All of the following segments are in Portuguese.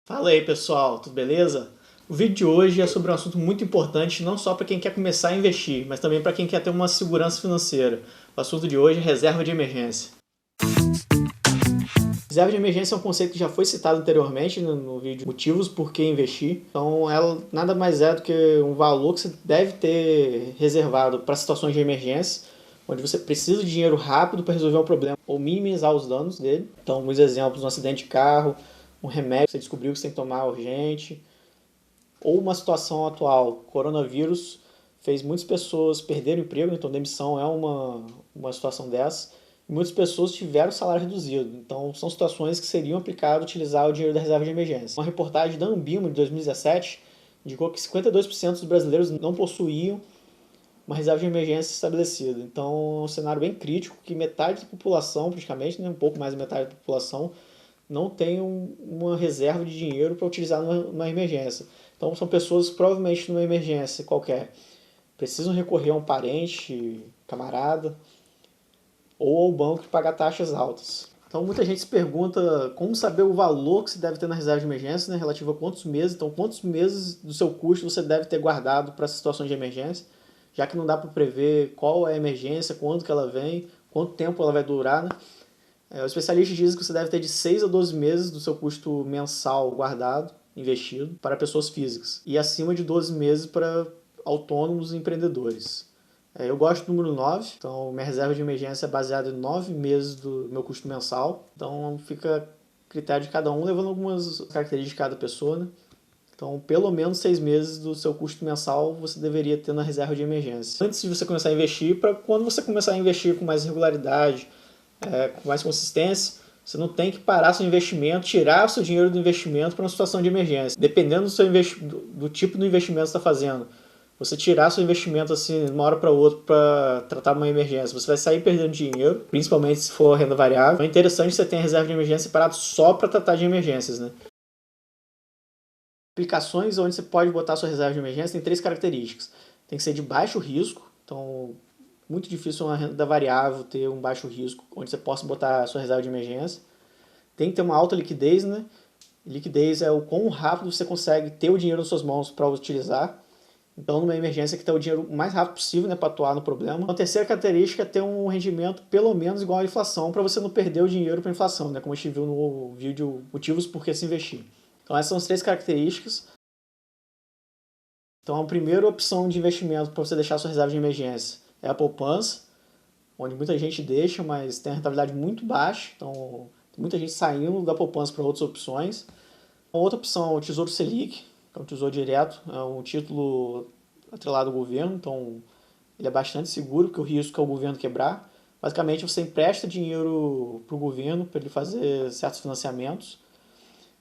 Fala aí pessoal, tudo beleza? O vídeo de hoje é sobre um assunto muito importante não só para quem quer começar a investir, mas também para quem quer ter uma segurança financeira. O assunto de hoje é reserva de emergência. Reserva de emergência é um conceito que já foi citado anteriormente no vídeo Motivos por que investir. Então ela nada mais é do que um valor que você deve ter reservado para situações de emergência, onde você precisa de dinheiro rápido para resolver um problema ou minimizar os danos dele. Então, alguns exemplos, um acidente de carro, um remédio que você descobriu que você tem que tomar urgente, ou uma situação atual, coronavírus fez muitas pessoas perderem o emprego, então demissão é uma situação dessa, e muitas pessoas tiveram salário reduzido. Então são situações que seriam aplicadas utilizar o dinheiro da reserva de emergência. Uma reportagem da Ambima de 2017 indicou que 52% dos brasileiros não possuíam uma reserva de emergência estabelecida. Então é um cenário bem crítico que metade da população, praticamente, né, um pouco mais da metade da população, não tem uma reserva de dinheiro para utilizar numa emergência. Então são pessoas que provavelmente numa emergência qualquer precisam recorrer a um parente, camarada, ou ao banco e pagar taxas altas. Então muita gente se pergunta como saber o valor que se deve ter na reserva de emergência, né, relativo a quantos meses. Então quantos meses do seu custo você deve ter guardado para essas situações de emergência, já que não dá para prever qual é a emergência, quando que ela vem, quanto tempo ela vai durar, né? Os especialistas dizem que você deve ter de 6 a 12 meses do seu custo mensal guardado, investido, para pessoas físicas, e acima de 12 meses para autônomos e empreendedores. Eu gosto do número 9, então minha reserva de emergência é baseada em 9 meses do meu custo mensal, então fica a critério de cada um, levando algumas características de cada pessoa, né? Então, pelo menos 6 meses do seu custo mensal você deveria ter na reserva de emergência. Antes de você começar a investir, para quando você começar a investir com mais regularidade, com mais consistência, você não tem que parar seu investimento, tirar o seu dinheiro do investimento para uma situação de emergência. Dependendo do tipo do investimento que você está fazendo, você tirar seu investimento assim de uma hora para outra para tratar uma emergência, você vai sair perdendo dinheiro, principalmente se for renda variável. Então é interessante você ter a reserva de emergência separada só para tratar de emergências, né? Aplicações onde você pode botar sua reserva de emergência tem três características. Tem que ser de baixo risco, então muito difícil uma renda variável ter um baixo risco onde você possa botar a sua reserva de emergência. Tem que ter uma alta liquidez, né? Liquidez é o quão rápido você consegue ter o dinheiro nas suas mãos para utilizar. Então, numa emergência, que ter o dinheiro o mais rápido possível, né, para atuar no problema. A terceira característica é ter um rendimento pelo menos igual à inflação, para você não perder o dinheiro para a inflação, né, como a gente viu no vídeo Motivos por que se investir. Então, essas são as três características. Então, a primeira opção de investimento para você deixar sua reserva de emergência é a poupança, onde muita gente deixa, mas tem a rentabilidade muito baixa. Então, tem muita gente saindo da poupança para outras opções. Uma outra opção é o Tesouro Selic, que é um tesouro direto, é um título atrelado ao governo, então ele é bastante seguro, porque o risco é o governo quebrar. Basicamente, você empresta dinheiro para o governo para ele fazer certos financiamentos.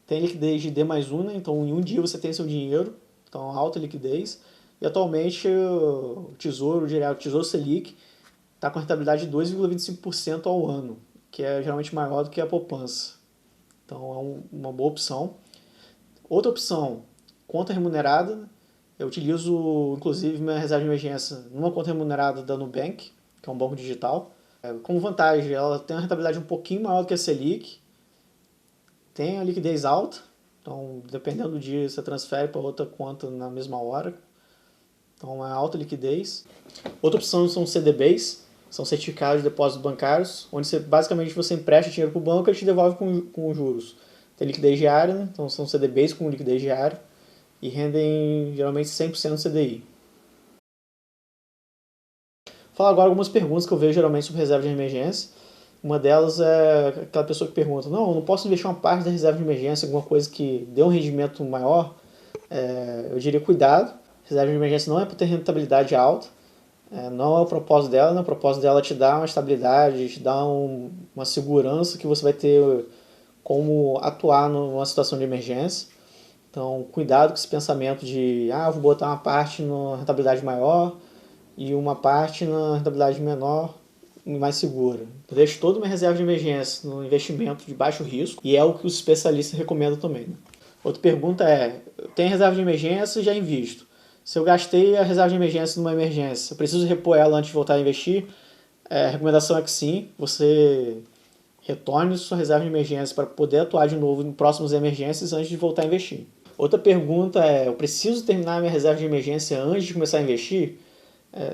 Tem liquidez de D mais 1, né? Então em um dia você tem seu dinheiro, então alta liquidez. E atualmente o Tesouro Direto, o Tesouro Selic, está com rentabilidade de 2,25% ao ano, que é geralmente maior do que a poupança. Então é uma boa opção. Outra opção, conta remunerada. Eu utilizo, inclusive, minha reserva de emergência numa conta remunerada da Nubank, que é um banco digital. Como vantagem, ela tem uma rentabilidade um pouquinho maior do que a Selic, tem a liquidez alta, então dependendo do dia você transfere para outra conta na mesma hora. Então é alta liquidez. Outra opção são CDBs, são certificados de depósitos bancários, onde basicamente você empresta dinheiro para o banco e ele te devolve com juros. Tem liquidez diária, né? Então são CDBs com liquidez diária e rendem geralmente 100% do CDI. Vou falar agora algumas perguntas que eu vejo geralmente sobre reserva de emergência. Uma delas é aquela pessoa que pergunta: não, eu não posso investir uma parte da reserva de emergência em alguma coisa que dê um rendimento maior? Eu diria cuidado. Reserva de emergência não é para ter rentabilidade alta, não é o propósito dela, né? O propósito dela é te dar uma estabilidade, te dar uma segurança que você vai ter como atuar numa situação de emergência. Então, cuidado com esse pensamento de eu vou botar uma parte na rentabilidade maior e uma parte na rentabilidade menor e mais segura. Eu deixo toda uma reserva de emergência no investimento de baixo risco e é o que os especialistas recomendam também, né? Outra pergunta é: tem reserva de emergência e já invisto? Se eu gastei a reserva de emergência numa emergência, eu preciso repor ela antes de voltar a investir? A recomendação é que sim, você Retorne sua reserva de emergência para poder atuar de novo em próximas emergências antes de voltar a investir. Outra pergunta é, eu preciso terminar minha reserva de emergência antes de começar a investir?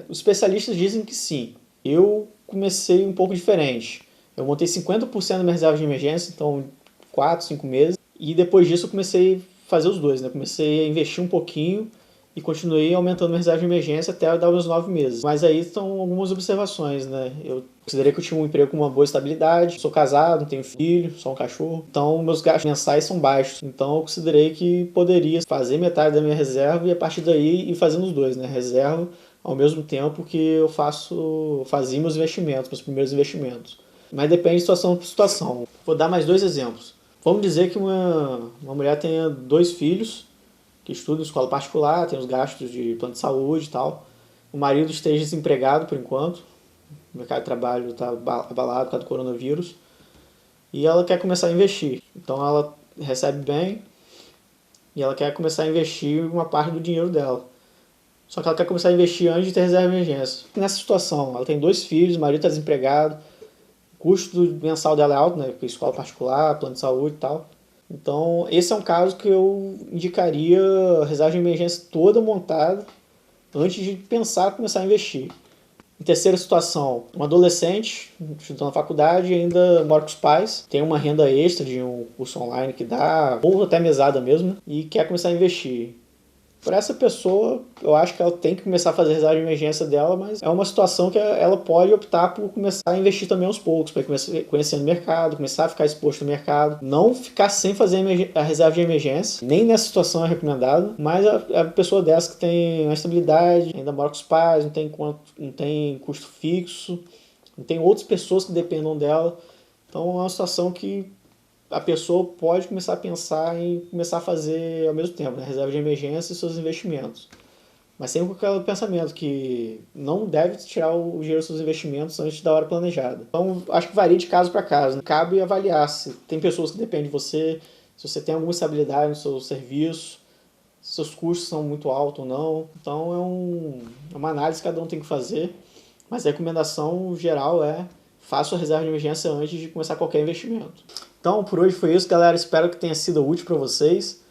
Os especialistas dizem que sim. Eu comecei um pouco diferente. Eu montei 50% da minha reserva de emergência, então 4, 5 meses, e depois disso eu comecei a fazer os dois, né? Comecei a investir um pouquinho e continuei aumentando minha reserva de emergência até dar os 9 meses. Mas aí estão algumas observações, né? Eu considerei que eu tinha um emprego com uma boa estabilidade, sou casado, não tenho filho, só um cachorro. Então meus gastos mensais são baixos. Então eu considerei que poderia fazer metade da minha reserva e a partir daí ir fazendo os dois, né? Reserva ao mesmo tempo que eu fazia meus investimentos, meus primeiros investimentos. Mas depende de situação por situação. Vou dar mais 2 exemplos. Vamos dizer que uma mulher tenha 2 filhos que estudam em escola particular, tem os gastos de plano de saúde e tal. O marido esteja desempregado por enquanto, o mercado de trabalho está abalado por causa do coronavírus, e ela quer começar a investir. Então ela recebe bem e ela quer começar a investir uma parte do dinheiro dela. Só que ela quer começar a investir antes de ter reserva de emergência. Nessa situação, ela tem 2 filhos, o marido está desempregado, o custo mensal dela é alto, né? Porque escola particular, plano de saúde e tal. Então, esse é um caso que eu indicaria a reserva de emergência toda montada antes de pensar em começar a investir. Em terceira situação, um adolescente, estudando na faculdade, ainda mora com os pais, tem uma renda extra de um curso online que dá, ou até mesada mesmo, e quer começar a investir. Para essa pessoa, eu acho que ela tem que começar a fazer a reserva de emergência dela, mas é uma situação que ela pode optar por começar a investir também aos poucos, para conhecer o mercado, começar a ficar exposto no mercado. Não ficar sem fazer a reserva de emergência, nem nessa situação é recomendado, mas a pessoa dessa que tem uma estabilidade, ainda mora com os pais, não tem custo fixo, não tem outras pessoas que dependam dela. Então é uma situação que a pessoa pode começar a pensar em começar a fazer ao mesmo tempo, né? Reserva de emergência e seus investimentos. Mas sempre com aquele pensamento que não deve tirar o dinheiro dos seus investimentos antes da hora planejada. Então, acho que varia de caso para caso, né? Cabe avaliar se tem pessoas que dependem de você, se você tem alguma estabilidade no seu serviço, se seus custos são muito altos ou não. Então, é uma análise que cada um tem que fazer. Mas a recomendação geral é faça a reserva de emergência antes de começar qualquer investimento. Então, por hoje foi isso, galera. Espero que tenha sido útil para vocês.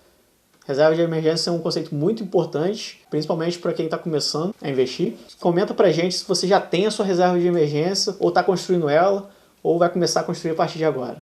Reserva de emergência é um conceito muito importante, principalmente para quem está começando a investir. Comenta pra gente se você já tem a sua reserva de emergência, ou está construindo ela, ou vai começar a construir a partir de agora.